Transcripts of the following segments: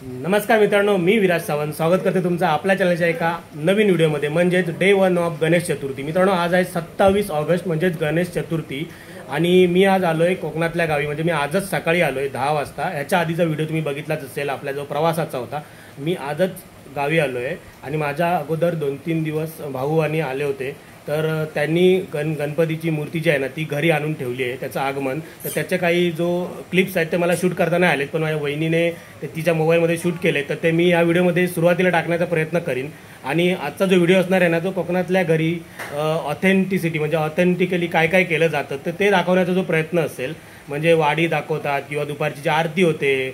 नमस्कार मित्रांनो, मी विराज सावंत स्वागत करते तुमचं आपल्या चॅनलच्या एका नवीन व्हिडिओमध्ये म्हणजेच डे 1 ऑफ गणेश चतुर्थी। मित्रांनो, आज आहे 27 ऑगस्ट म्हणजेच गणेश चतुर्थी आणि मी आज आलोय कोकणातल्या गावी। म्हणजे मी आजच सकाळी आलोय 10 वाजता। ह्याच्या आधीचा व्हिडिओ तुम्ही बघितलाच असेल, आपला जो प्रवासाचा होता। मी आजच गावी आलोय आणि माझ्या अगोदर 2-3 दिवस भाऊ आणि आले होते, तर त्यांनी गणपतीची मूर्ती जी आहे ना ती घरी आणून ठेवली आहे, त्याचं आगमन। तर त्याचे काही जो क्लिप्स आहेत ते मला शूट करता नाही आलेत, पण माझ्या वहिनीने ते तिच्या मोबाईलमध्ये शूट केले, तर ते मी या व्हिडिओमध्ये सुरुवातीला टाकण्याचा प्रयत्न करीन। आणि आजचा जो व्हिडिओ असणार आहे ना तो कोकणातल्या घरी ऑथेंटिसिटी म्हणजे ऑथेंटिकली काय काय केलं जातं तर ते दाखवण्याचा जो प्रयत्न असेल। म्हणजे वाडी दाखवतात किंवा दुपारची जी आरती होते,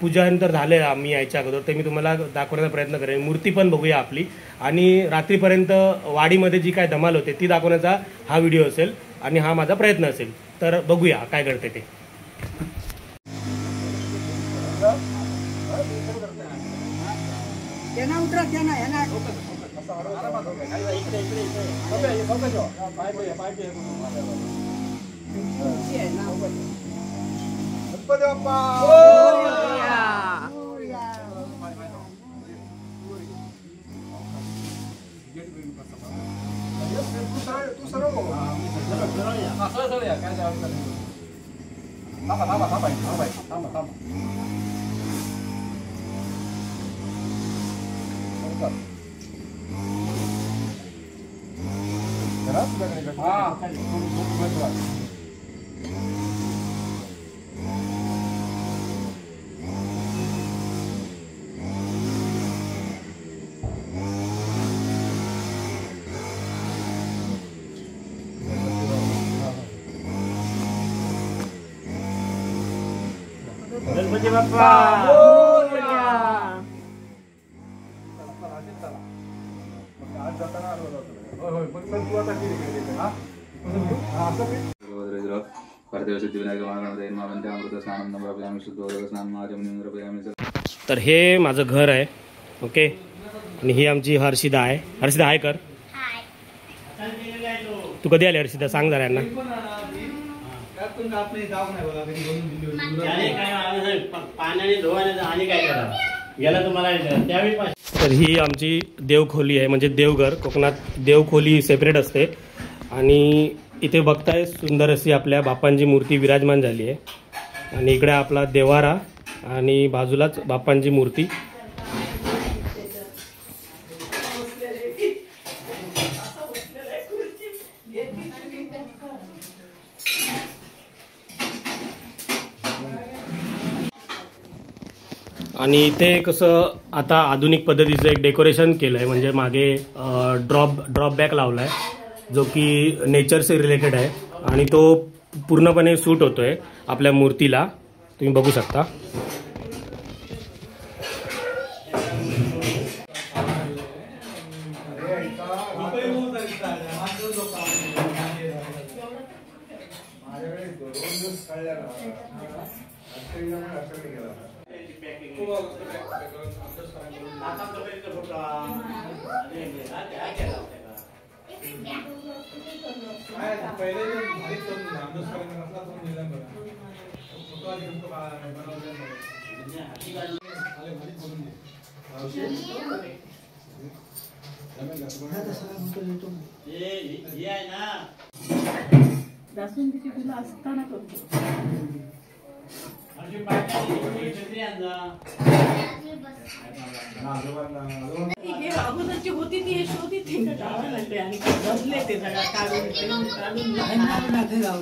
पूजन तर झाले आम्ही यायच्या अगोदर, ते मी तुम्हाला दाखवण्याचा प्रयत्न करेन। मूर्ती पण बघूया आपली, आणि रात्रीपर्यंत वाडीमध्ये जी काय धमाल होते ती दाखवण्याचा हा व्हिडिओ असेल आणि हा माझा प्रयत्न असेल। तर बघूया काय घडते ते। गणपती बाप्पा तर हे माझं घर आहे, ओके। आणि ही आमची हर्षिदा आहे। हर्षिदा हाय कर। तू कधी आली हर्षिदा, सांग जरा यांना। तर ही आमची देवखोली आहे, म्हणजे देवघर। कोकणात देवखोली सेपरेट असते आणि इथे बघताय सुंदर अशी आपल्या बाप्पांची मूर्ती विराजमान झाली आहे। आणि इकडे आपला देवारा आणि बाजूलाच बाप्पांची मूर्ती। आणि इथे कसं आता आधुनिक पद्धतीचं एक डेकोरेशन केलं आहे, म्हणजे मागे ड्रॉप बॅक लावला आहे जो की नेचरशी रिलेटेड आहे आणि तो पूर्णपणे सूट होतोय आपल्या मूर्तीला, तुम्ही बघू शकता। दासूंची तुला असताना करतो अगोदरची होती ती हे शोधी ती गावाला आणि जमले ते सगळं काढून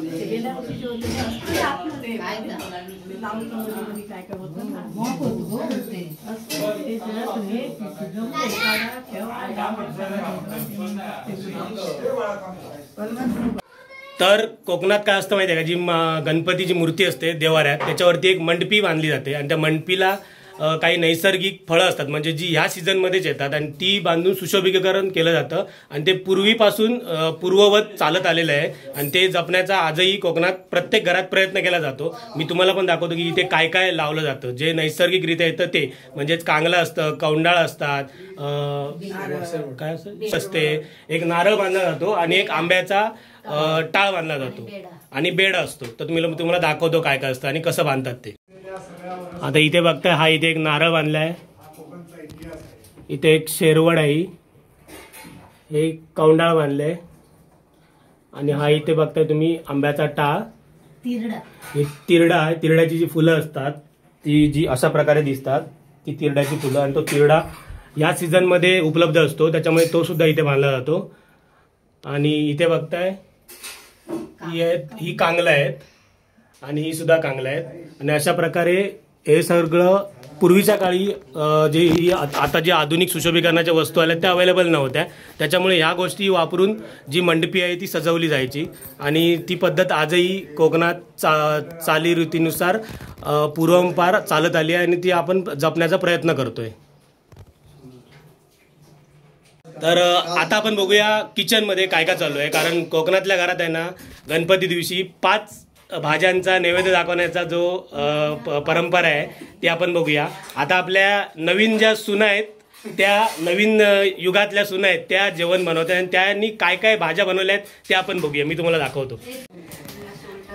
गेल्या वर्षी होते आपलं ते लावून काय काय होतं तर कोकणात काय असतं माहिती आहे का, जी गणपतीची मूर्ती असते देवाऱ्यात त्याच्यावरती एक मंडपी बांधली जाते आणि त्या मंडपीला काही नैसर्गिक फळं असतात, म्हणजे जी ह्या सीझनमध्येच येतात आणि ती बांधून सुशोभीकरण केलं जातं आणि ते पूर्वीपासून पूर्ववत चालत आलेलं आहे आणि ते जपण्याचा आजही कोकणात प्रत्येक घरात प्रयत्न केला जातो। मी तुम्हाला पण दाखवतो की इथे काय काय लावलं जातं जे नैसर्गिकरित्या येतं ते, म्हणजेच कांगला असतं, कौंडाळ असतात, काय असते, एक नारळ बांधला जातो आणि एक आंब्याचा टाळ बांधला जातो आणि बेड असतो। तर तुम्हाला दाखवतो काय काय असतं आणि कसं बांधतात ते। आता इथे बघताय हा इथे एक नारळ बांधलाय, इथे एक शेरवड आहे, हे कौंडाळ बांधले आणि हा इथे बघताय तुम्ही आंब्याचा टाळ, हे तिरडा आहे. तिरड्याची जी फुलं असतात ती जी अशा प्रकारे दिसतात ती तिरड्याची फुलं, आणि तो तिरडा या सीझन मध्ये उपलब्ध असतो त्याच्यामुळे तो सुद्धा इथे बांधला जातो. आणि इथे बघताय ही कांगलं आहेत आणि ही सुद्धा कांगलं आहेत. आणि अशा प्रकारे हे सगळं पूर्वीच्या काळी जे आता जे आधुनिक सुशोभीकरणाच्या वस्तू आल्या त्या अवेलेबल नव्हत्या, त्याच्यामुळे ह्या गोष्टी वापरून जी मंडपी आहे ती सजवली जायची. आणि ती पद्धत आजही कोकणात चालीरीतीनुसार पूर्वंपार चालत आली आहे आणि ती आपण जपण्याचा प्रयत्न करतोय. तर आता आपण बघूया किचनमध्ये काय काय चालू आहे, कारण कोकणातल्या घरात आहे ना गणपती दिवशी 5 भाज्यांचा नैवेद्य दाखवण्याचा जो परंपरा आहे ती आपण बघूया. आता आपल्या नवीन ज्या सुना आहेत त्या नवीन युगातल्या सुना आहेत त्या जेवण बनवतात आणि त्यांनी काय काय भाज्या बनवल्या आहेत ते आपण बघूया. मी तुम्हाला दाखवतो.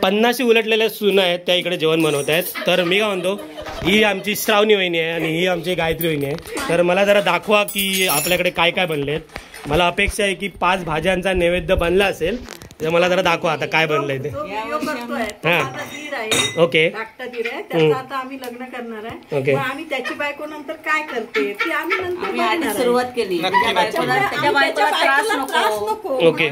50 उलटलेल्या सुना आहेत त्या इकडे जेवण बनवत आहेत. तर मी काय म्हणतो, ही आमची श्रावणी वहिनी आहे आणि ही आमची गायत्री वहिनी आहे. तर मला जरा दाखवा की आपल्याकडे काय काय बनलेत. मला अपेक्षा आहे की 5 भाज्यांचा नैवेद्य बनला असेल, तर मला जरा दाखवा आता काय बनलंय ते. ओके. आता आम्ही लग्न करणार आहे. ओके. आम्ही त्याची बायको नंतर काय करते ती आम्ही नंतर सुरुवात केली. त्याच्या बायकोला त्रास नको. ओके.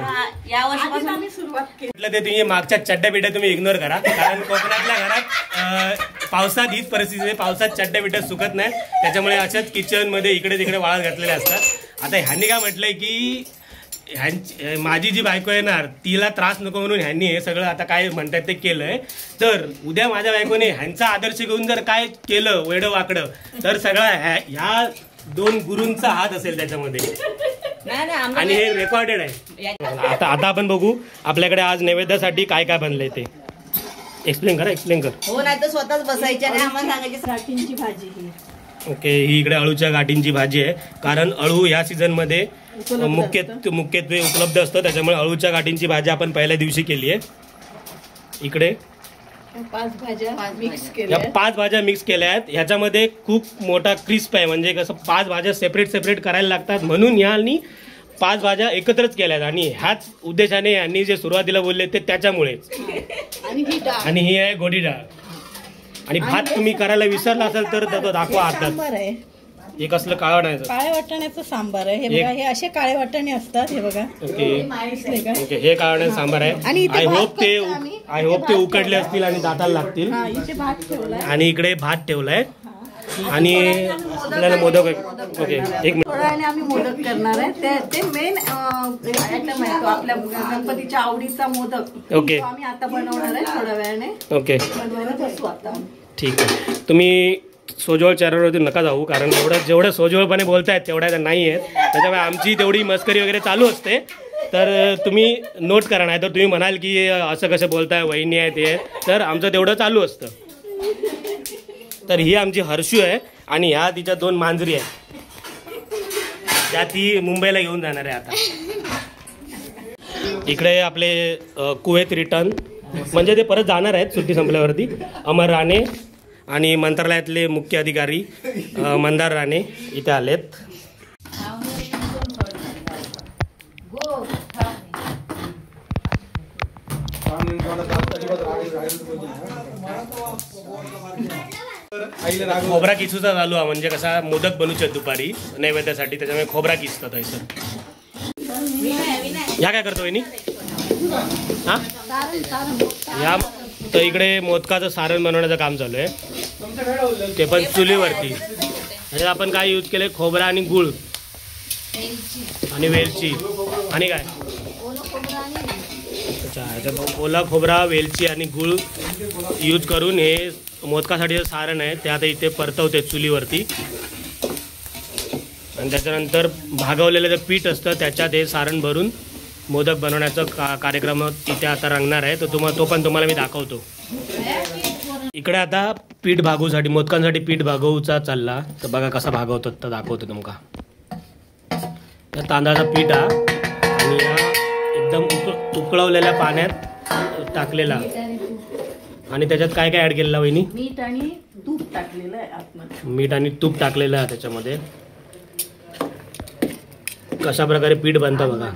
या वर्षापासून आम्ही सुरुवात केली. म्हटलं ते तुम्ही मागच्या चड्ड्या बिड्या तुम्ही इग्नोर करा, कारण कोकणातल्या घरात पावसात हीच परिस्थिती आहे. पावसात चड्ड्या बिड्या सुकत नाही, त्याच्यामुळे अशाच किचन मध्ये इकडे तिकडे वाळत घातलेले असतात. आता ह्यांनी काय म्हटलंय की माझी जी बायको येणार तिला त्रास नको म्हणून ह्यांनी हे सगळं आता काय म्हणतात ते केलंय. तर उद्या माझ्या बायकोने ह्यांचा आदर्श घेऊन जर काय केलं वेडं वाकडं तर सगळा ह्या 2 गुरूंचा हात असेल त्याच्यामध्ये. आणि हे रेकॉर्डेड आहे. आता आपण बघू आपल्याकडे आज नैवेद्यासाठी काय काय बनलंय ते. एक्सप्लेन कर. हो, नाही तर स्वतःच बसायच्या नाही, आम्हाला सांगायची. गाठींची भाजी ही. ओके. ही इकडे अळूच्या गाठींची भाजी आहे, कारण अळू या सीझन मध्ये मुख्यत्वे उपलब्ध असतं, त्याच्यामुळे अळूच्या गाठींची भाजी आपण पहिल्या दिवशी केली आहे. इकडे 5 भाज्या मिक्स या केल्या. 5 भाज्या मिक्स केल्या आहेत. ह्याच्यामध्ये खूप मोठा क्रिस्प आहे, म्हणजे कसं 5 भाज्या सेपरेट करायला लागतात म्हणून यांनी 5 भाज्या एकत्रच केल्या आहेत. आणि ह्याच उद्देशाने यांनी जे सुरुवातीला बोलले ते त्याच्यामुळेच. आणि ही आहे गोडी डाळ. आणि भात तुम्ही करायला विसरला असाल तर दाखवा हातात. हे कसलं काळ्या वाटाण्याचं सांबार आहे. हे बघा, हे असे काळे वाटाणे असतात. हे बघा. ओके. हे काळ्या सांबार आहे. आय होप ते उकडले असतील आणि दाताला लागतील. आणि इकडे भात ठेवलाय आणि आपल्याला मोदक. ओके. एक मिनिट. थोड्या वेळाने आम्ही मोदक करणार आहे. ते मेन आयटम आहे तो आपल्या गणपतीच्या आवडीचा मोदक. ओके. आम्ही आता बनवणार आहे थोड्या वेळाने. ओके. बनवायला बसू आता. ठीक आहे. तुम्ही सोजवळ चॅनलवरती नका जाऊ, कारण जेवढं सोजवळपणे बोलतायत तेवढ्या नाही आहेत, त्याच्यामुळे आमची तेवढी मस्करी वगैरे चालू असते. तर तुम्ही नोट करा, नाही तर तुम्ही म्हणाल की असं कसं बोलताय वहिनी आहे ते, तर आमचं तेवढं चालू असतं. तर ही आमची हर्षू आहे आणि ह्या तिच्या 2 मांजरी आहेत, त्या ती मुंबईला घेऊन जाणार आहे आता. इकडे आपले कुवेत रिटर्न म्हणजे ते परत जाणार आहेत सुट्टी संपल्यावरती. अमर राणे आणि मंत्रालयातले मुख्य अधिकारी मंदार राणे इथे आलेत. खोबरा किसूचा चालू आहे, म्हणजे कसा मोदक बनूचे दुपारी नैवेद्यासाठी, त्याच्यामुळे खोबरा किसतात आहे सर. ह्या काय करतो वहिनी? हा, ह्या तर इकडे मोदकाचं सारण बनवण्याचं काम चालू आहे, ते पण चुलीवरती. म्हणजे आपण काय यूज केले, खोबरा आणि गुळ आणि वेलची आणि काय, अच्छा, ओला खोबरा, वेलची आणि गुळ यूज करून हे मोदकासाठी जे सारण आहे ते आता इथे परतवते चुलीवरती. आणि त्याच्यानंतर भागवलेलं जे पीठ असतं त्याच्यात हे सारण भरून मोदक बनवण्याचा कार्यक्रम इथे आता रंगणार आहे. तो पण तुम्हाला मी दाखवतो. इकडे आता पीठ भागवूसाठी, मोदकांसाठी पीठ भागवूचा चालला. तर बघा कसा भागवतो तर दाखवतो तुमका. या तांदळाचा पीठ हा आणि या एकदम उकळवलेल्या पाण्यात टाकलेला आणि त्याच्यात काय काय ऍड केलेलं वहिनी? मीठ आणि तूप टाकलेलं आहे आतमध्ये. मीठ आणि तूप टाकलेलं आहे त्याच्यामध्ये. कशा प्रकारे पीठ बनतं बघा.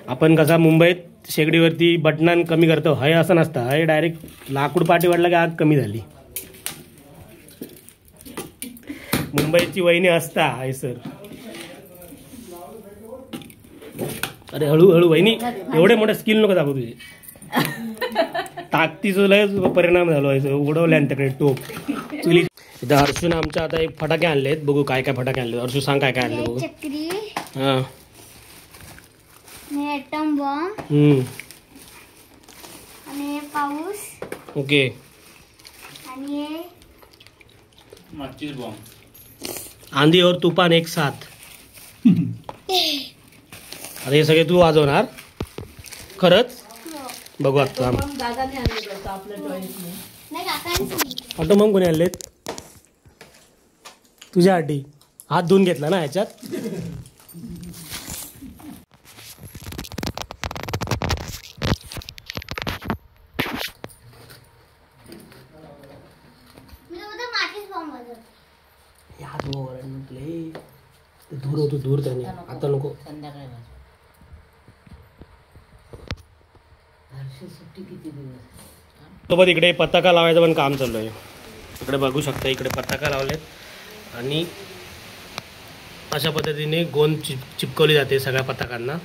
आपण कसा मुंबईत शेगडीवरती बटनान कमी करतो, हय असं नसतं. हय डायरेक्ट लाकूड पाठी वाढला की आग कमी झाली. मुंबईची वहिनी असता हय सर. अरे हळूहळू वहिनी, एवढे मोठे स्किल नको दाखवू तुझे. ताकदीचा लय परिणाम झालो आहे. उडवल्या त्याकडे टोप चुली. इथं हर्षून आमच्या आता एक फटाके आणलेत. बघू काय काय फटाके आणले. हर्षू सांग काय काय आणले बघू. चक्री, हा. ॲटम बॉम्ब आणि पाऊस ओके. आणि माचीस बॉम्ब. आंधी और तूफान एक साथ. अरे हे सगळे तू वाजवणार खरंच? बघू आता. पण दादाने आणलं होतं आपल्या चॉईसने. नाही काकांनी ऑटो मग कोणी आणलेत? तुझ्या आठी हात धुवून घेतला ना ह्याच्यात. मी तर मातीच बॉम्ब वाजवतो. हात म्हटले दूर होतो दूर त्याने. आता नको. संध्याकाळी सुट्टी किती दिवस. सोबत इकडे पताका लावायचं पण काम चालू आहे. इकडे बघू शकता, इकडे पताका लावलेत आणि अशा पद्धतीने गोंद चिपकवली जाते सगळ्या पताकांना.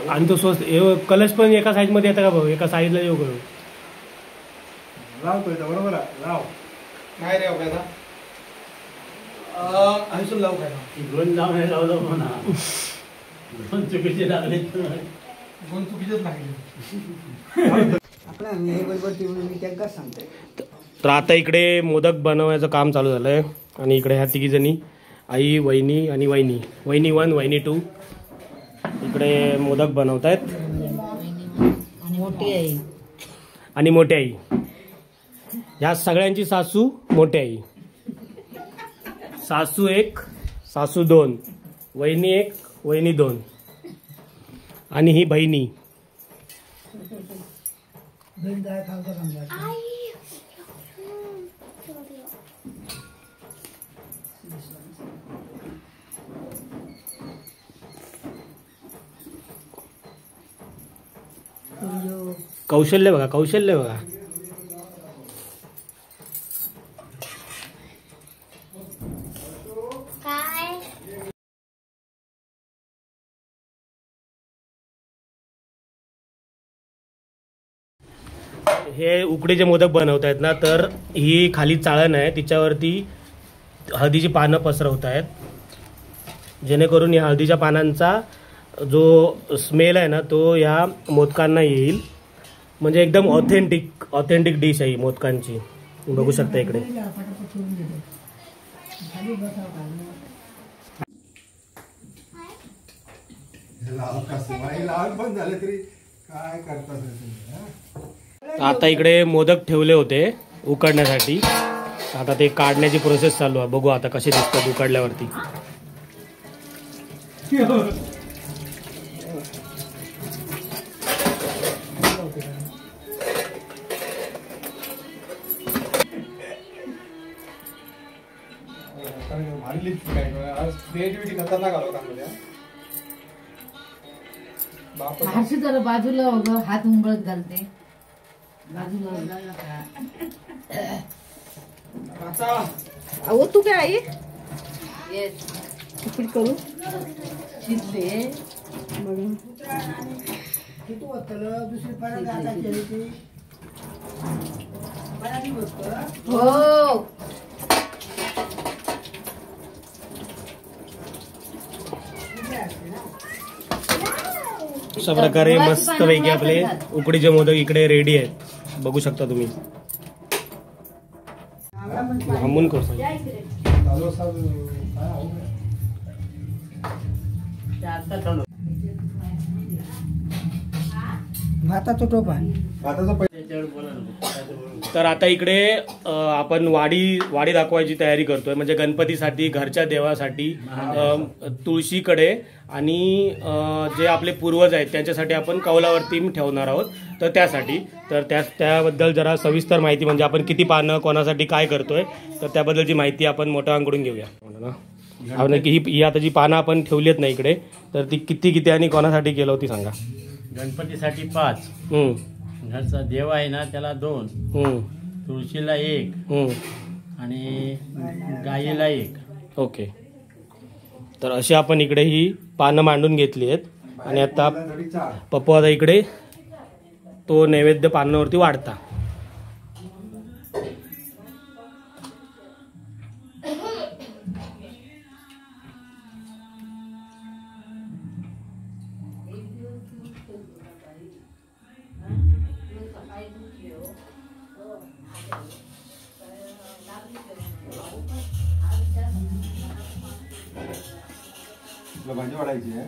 आणि तो स्वस्त कलश पण एका साईज मध्ये येतं का भाऊ? एका साईजला येऊ करू लावतोय बरोबर आहे. लाव नाही रे अवघ्याचा हसून लावू काय दोन लाव नाही लावलं म्हणा. दोन चुकीचे लागले. दोन चुकीचेच लागले. आपल्या हे बरोबर मी त्यांना सांगतोय. तर आता इकडे मोदक बनवायचं काम चालू झालंय आणि इकडे ह्या तिघी जणी आई, वहिनी आणि वहिनी. वहिनी 1, वहिनी 2 इकडे मोदक बनवतायत. आणि मोठी आई आणि मोठी आई, ह्या सगळ्यांची सासू मोठी आई. सासू 1, सासू 2, वहिनी 1, वहिनी 2 आणि ही बहिणी. कौशल्य बघा, कौशल्य बघा. काय हे उकडीचे मोदक बनवतायत ना, तर ही खाली चाळण आहे, तिच्यावरती हळदीची पानं पसरवत आहेत, जेणेकरून या हळदीच्या पानांचा जो स्मेल आहे ना तो या मोदकांना येईल. म्हणजे एकदम ऑथेंटिक डिश आहे ही मोदकांची. बघू शकता इकडे. पण झाले तरी काय करतात. आता इकडे मोदक ठेवले होते उकडण्यासाठी. आता ते काढण्याची प्रोसेस चालू आहे. बघू आता कसे दिसतात उकडल्यावरती. क्रिएटिव्हिटी खतरनाक आलो का हर्षी जरा बाजूला उभं हात उंबळत घालते. बाजूला अहो तू काय आई येस तिकीट करू शिजले. हो अशा प्रकारे मस्त पैकी आपले उकडीचे मोदक इकडे रेडी आहेत, बघू शकता तुम्ही. लांबून कसं भाताचा टोप आहे. तर आता इकडे आपण वाडी दाखवायची तयारी करतोय, म्हणजे गणपतीसाठी, घरच्या देवासाठी, तुळशीकडे आणि जे आपले पूर्वज आहेत त्यांच्यासाठी आपण कौलावरती ठेवणार आहोत. तर त्यासाठी त्याबद्दल जरा सविस्तर माहिती, म्हणजे आपण किती पानं कोणासाठी काय करतोय, तर त्याबद्दलची माहिती आपण मोठ्यांकडून घेऊया. आपण ही आता जी पानं आपण ठेवली आहेत ना इकडे, तर ती किती आणि कोणासाठी केलं होती सांगा. गणपतीसाठी 5, घरचा देव आहे ना त्याला 2, तुळशीला 1 आणि गायीला 1. ओके. तर अशी आपण इकडे ही पानं मांडून घेतली आहेत आणि आता पप्पू आता इकडे तो नैवेद्य पानावरती वाढता. भाजी वाढायची आहे.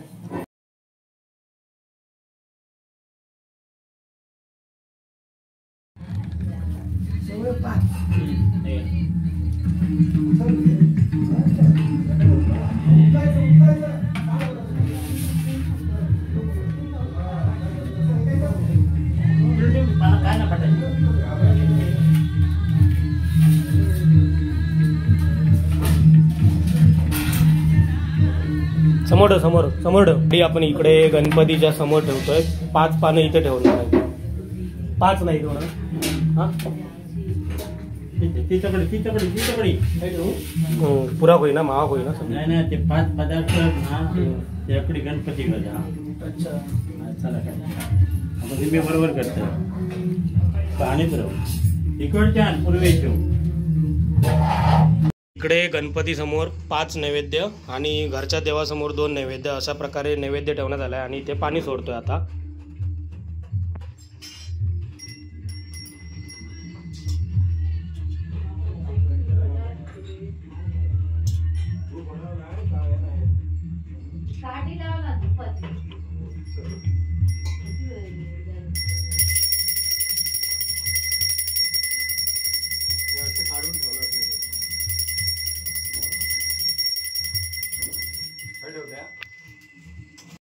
समोर ठेव. आपण इकडे गणपतीच्या समोर ठेवतोय. 5 पानं इथे ठेवणार आहे. 5 नाही थोडं पुरा होईना, महाग होईना. नाही ते 5 पदार्थ त्याकडे गणपती गजा. अच्छा चला काय तुम्ही बरोबर करता. पाणी बरोबर इकडच्या पूर्वेच्या इकडे गणपती समोर 5 नैवेद्य आणि घरच्या देवासमोर 2 नैवेद्य, अशा प्रकारे नैवेद्य ठेवण्यात आलाय आणि इथे पाणी सोडतोय आता.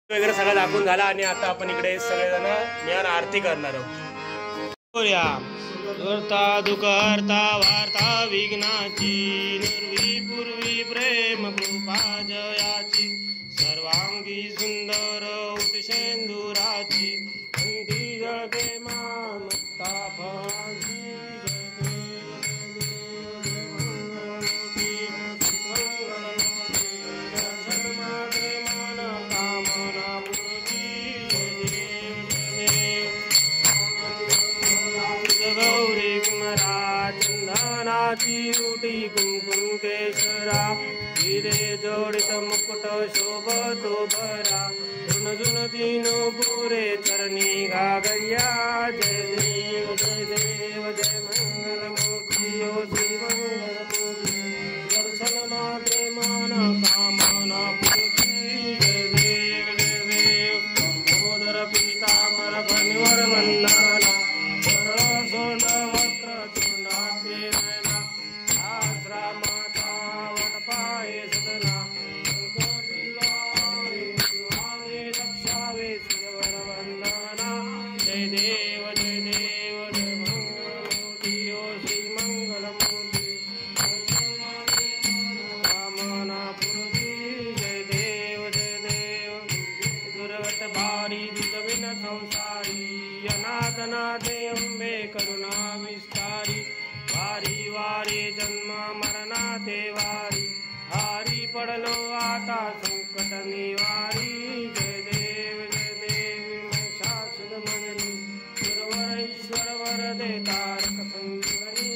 वगैरे सगळं दाखवून झाला आणि आता आपण इकडे सगळेजण मिळून आरती करणार आहोत. दुखहर्ता वार्ता विघ्नाची, निर्वी पूर्वी प्रेम कृपा जयाची, सर्वांगी सुंदर उठशेंदुराची, अंगी जळके मामत्ता फळाची. उटी कुंकुम केशरा, हिरे जोडित मुकुट शोभतो भरा, झुन तीनो पुरे चरणी घागर्या. जय देव जय मंगल मूर्ती ओ श्री मंगल मूर्ती, दर्शन मात्रे मन कामना पूर्ती. जय देव मोदर पीतांबर फणीवर वंदना, सोंड वस्त्र चोंडाचे नयना, शास्त्रा माता वटपाये सदना, दिवाळे लक्षावे सुरवर वंदना. जय देव जय मंगलमूर्ती ओ श्री मंगलमूर्ती, कामना पूर्ती. जय देव दुर्गत भारी दुजविन संसारी, अनाथनाथे अंबे करुणा विस्तारी, वारी वारी जन्म मरणाते वारी, हारी पडलो आता संकट निवारी. जय देव महिषासुर मर्दिनी, सुरवर ईश्वर वरदे तारक संजीवनी.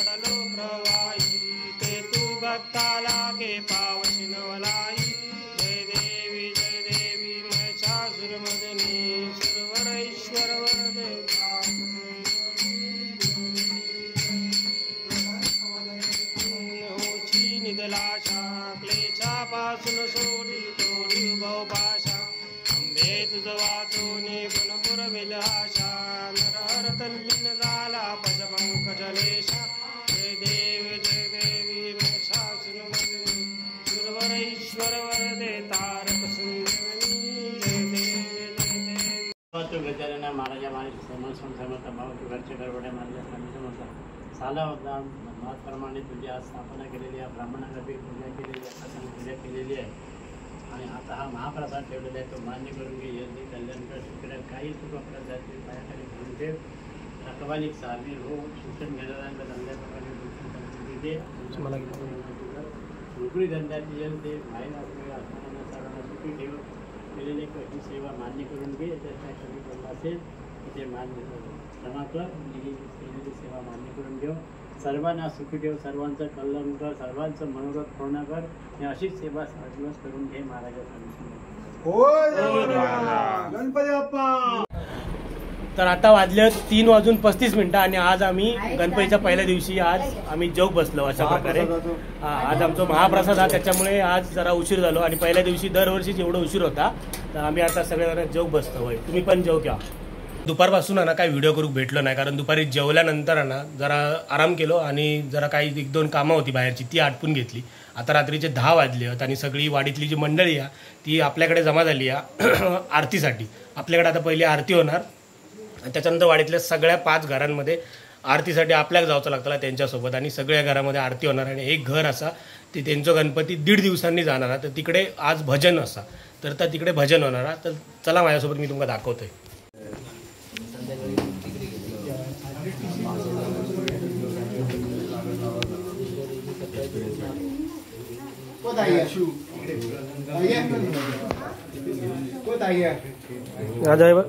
पडलो प्रवाही ते तू भक्ता लागे पावशी नवलाई जय देवी महिषासुरमर्दिनी सुरवर ईश्वर वरदे होची निदलाशा क्लेशापासून सोडी तोडी भाषा अंबे तुझ वाचोनी गुणपुरविल आशा नरहर तल्लीन झाला पशपंकजलेशा जय देवी महिषासुरमर्दिनी सुरवर ईश्वर वरदे तारक सुंदरिनी जय देवी गजानना महाराजा महाराज समर्थ भाव घरचे गरबड्या मारल्या स्वामी समर्थ साला होता मातप्रमाणे तुझी आज स्थापना केलेली आहे ब्राह्मणांना पूजा केलेली आहे प्रसन्न पूजा केलेली आहे आणि आता हा महाप्रसाद ठेवलेला आहे तो मान्य करून घे यज्ञ कल्याणकर शुक्र काही चूक आपल्या जातील पायाखाली घेऊन ठेव रखवालिक सामी हो शिक्षण घेणाऱ्यांना धंद्याप्रमाणे नोकरी धंद्याची जनते बाहेर असताना सर्वांना सुखी ठेव केलेली ही सेवा मान्य करून घे त्याच्या कमी पडला असेल ते मान्य क्षमा कर केलेली सेवा मान्य करून घेऊ सर्वांना सुखी ठेव सर्वांचं कल्याण कर सर्वांचं मनोरथ पूर्ण कर आणि अशीच सेवा दिवस करून घे महाराजांचा गणपती बाप्पा. तर आता वाजले 3:35 आणि आज आम्ही गणपतीच्या पहिल्या दिवशी आज आम्ही जेव बसलो अशा प्रकारे. आज आमचा महाप्रसाद हा त्याच्यामुळे आज जरा उशीर झालो आणि पहिल्या दिवशी दरवर्षी जेवढा उशीर होता तर आम्ही आता सगळेजण जेव बसतो. होय तुम्ही पण जेव घ्या. दुपारपासून ना काही व्हिडिओ करू भेटलो नाही कारण दुपारी जेवल्यानंतर ना जरा आराम केलो आणि जरा काही 1-2 कामं होती बाहेरची ती आटपून घेतली. आता रात्रीचे 10 वाजले आहेत आणि सगळी वाडीतली जी मंडळी आहे ती आपल्याकडे जमा झाली आहे आरतीसाठी. आपल्याकडे आता पहिली आरती होणार आणि त्याच्यानंतर वाडीतल्या सगळ्या 5 घरांमध्ये आरतीसाठी आपल्याला जावचं लागतं त्यांच्यासोबत आणि सगळ्या घरामध्ये आरती होणार आणि एक घर असा ते त्यांचं गणपती 1.5 दिवसांनी जाणार. तर तिकडे आज भजन असा तर तिकडे भजन होणार. तर चला माझ्यासोबत मी तुम्हाला दाखवतोय. राजा आहे बघ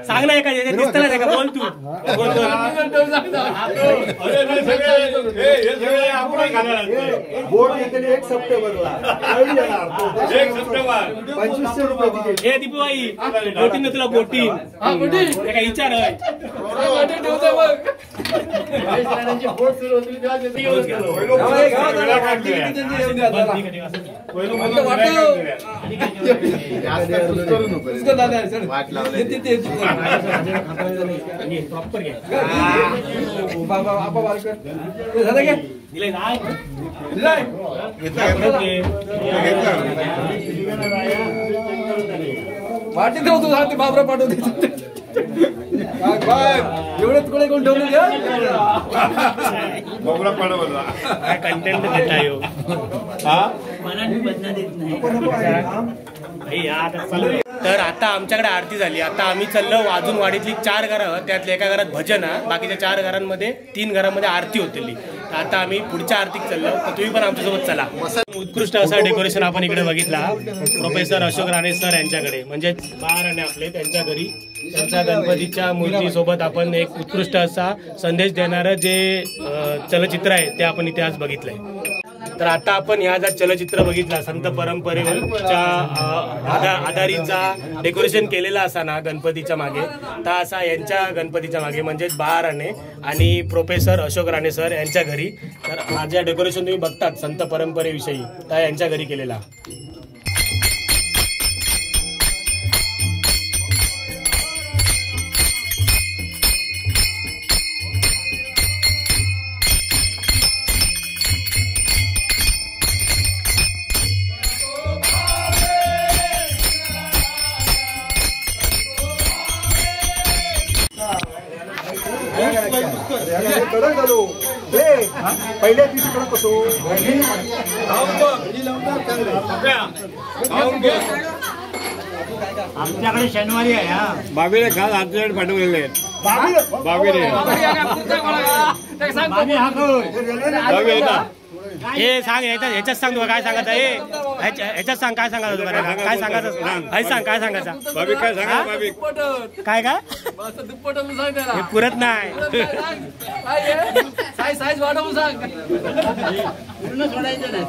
सांग ना एका दिसतं का बोल तू बोर्ड 1 सप्टेंबरला 2500 रुपये. हे दीपूबाई बोटीन तुला बोटीन काय विचार आहे प्रॉपर वाटी देऊ तू सांगते बाबरा पाठवते एवढंच कोणी कोण ठेवलं कंटेंट देता येऊ तर आता आमच्याकडे आरती झाली. आता आम्ही चाललो अजून वाडीतली 4 घरं त्यातल्या एका घरात भजन आहे बाकीच्या 4 घरांमध्ये 3 घरांमध्ये आरती होतेली. आता आम्ही पुढच्या आरतीत चाललो तर तुम्ही पण आमच्यासोबत चला. उत्कृष्ट असा डेकोरेशन आपण इकडे बघितला प्रोफेसर अशोक राणे सर यांच्याकडे म्हणजे महाराणे आपले त्यांच्या घरी त्यांच्या गणपतीच्या मूर्तीसोबत आपण एक उत्कृष्ट असा संदेश देणारं जे चलचित्र आहे ते आपण इथे आज बघितलंय. तर आता आपण ह्या जर चलचित्र बघितला संत परंपरेच्या आधारीचा डेकोरेशन केलेला असा ना गणपतीच्या मागे, तर असा यांच्या गणपतीच्या मागे म्हणजेच बा राणे आणि प्रोफेसर अशोक राणे सर यांच्या घरी. तर हा जे डेकोरेशन तुम्ही बघतात संत परंपरेविषयी त्या यांच्या घरी केलेला. पहिल्या दिवशी कडक कसो आमच्याकडे शनिवारी आहे हा. बाबीने खास आमच्याकडे पाठवलेले आहेत. बाबी हे सांग ह्याच्यात सांग तुला काय सांगायचं ह्याच्यात सांग काय सांगायचं काय सांगायचं सांग काय सांगायचं बाबी काय सांगा बाबी काय काय हे पुरत नाही. पूर्ण सोडायचं नाही.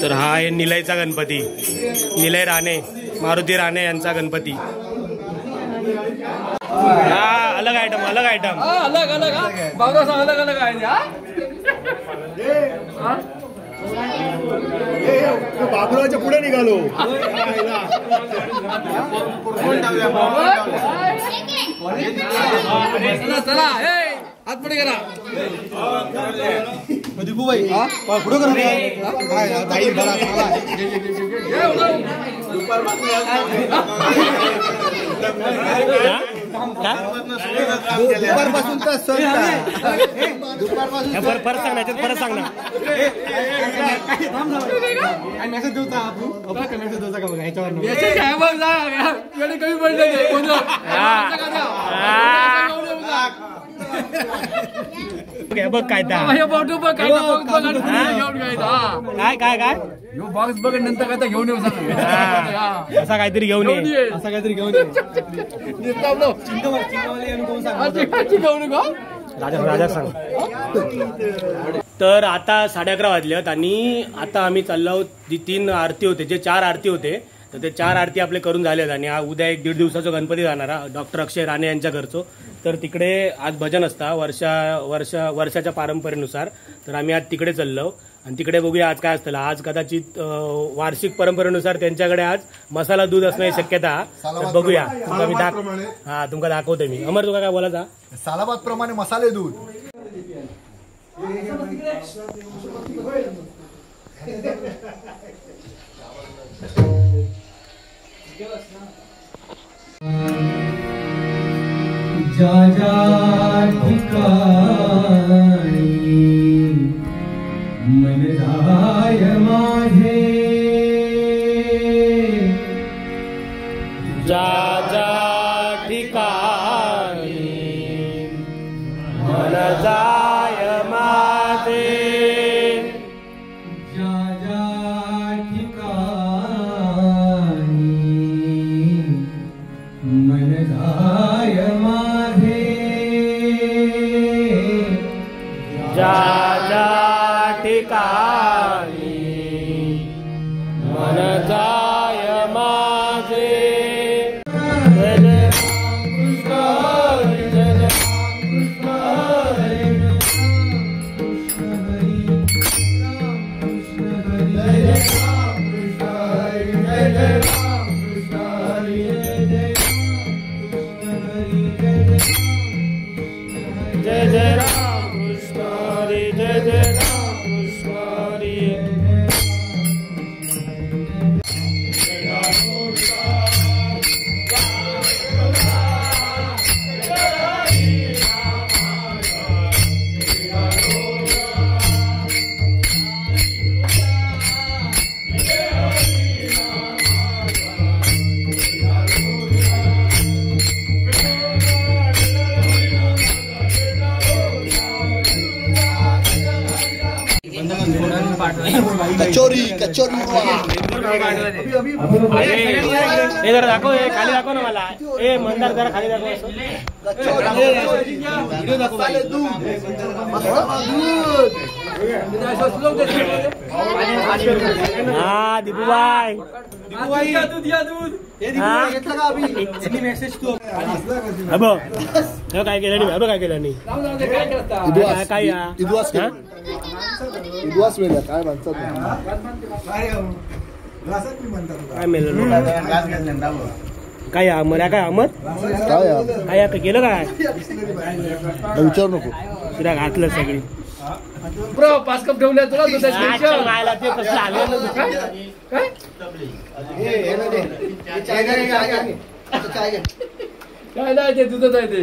तर हा आहे निलयचा गणपती, निलय राणे, मारुती राणे यांचा गणपती. हा अलग आयटम अलग आयटम अलग अलग अलग अलग आहे. बाबुराच्या पुढे निघालो. चला आतमध्ये करा. दिपूबाई पुढे दुपारपासून तर परत सांग ना परत सांग ना. मेसेज देऊचा मेसेज देऊचा का बघा ह्याच्यावर कमी पडले बघ काय काय काय काय बॉक्स बघ नंतर काय घेऊन येऊ असा काहीतरी घेऊन ये असं काहीतरी घेऊन राजा सांग. तर आता 11:30 वाजलेत आणि आता आम्ही चाललो आहोत. जी 3 आरती होते, जे 4 आरती होते, तर ते 4 आरती आपले करून झालेत आणि उद्या 1-1.5 दिवसाचा गणपती जाणारा डॉक्टर अक्षय राणे यांच्या घरचो. तर तिकडे आज भजन असता वर्षाच्या परंपरेनुसार. तर आम्ही आज तिकडे चाललो आणि तिकडे बघूया आज काय असतं. आज कदाचित वार्षिक परंपरेनुसार त्यांच्याकडे आज मसाला दूध असण्याची शक्यता. तर बघूया तुमका दाखवते मी. अमर तुका काय बोलायचा? सालाबाद प्रमाणे मसाले दूध. जा जा ठिकाणी मन राय माझे, जा जा ठिकाणी मन जाय माझे, जा जा ठिकाणी मन राय माझे, जा जा ठिकाणी मन जाय माझे. जय जय कृष्ण हरी, जय जय कृष्ण हरी, जय जय कृष्ण हरी, जय जय कृष्ण हरी, जय जय राम कृष्ण हरी, जय जय राम कृष्ण हरी. कचोरी कचोरी हे जरा दाखव, हे खाली दाखव ना मला. ए मंदार जरा खाली दाखव असं. हा दिपूबाई काय केलं नाही, काय केलं नाही, काय काय म्हणतात काय मेलं काय अमर काय अमर काय आता केलं काय विचारू नको तिला घातलं सगळी. ब्रो 5 कप ठेवले तुला मायला ते कसं आलं काय नाही ते दुधच आहे ते.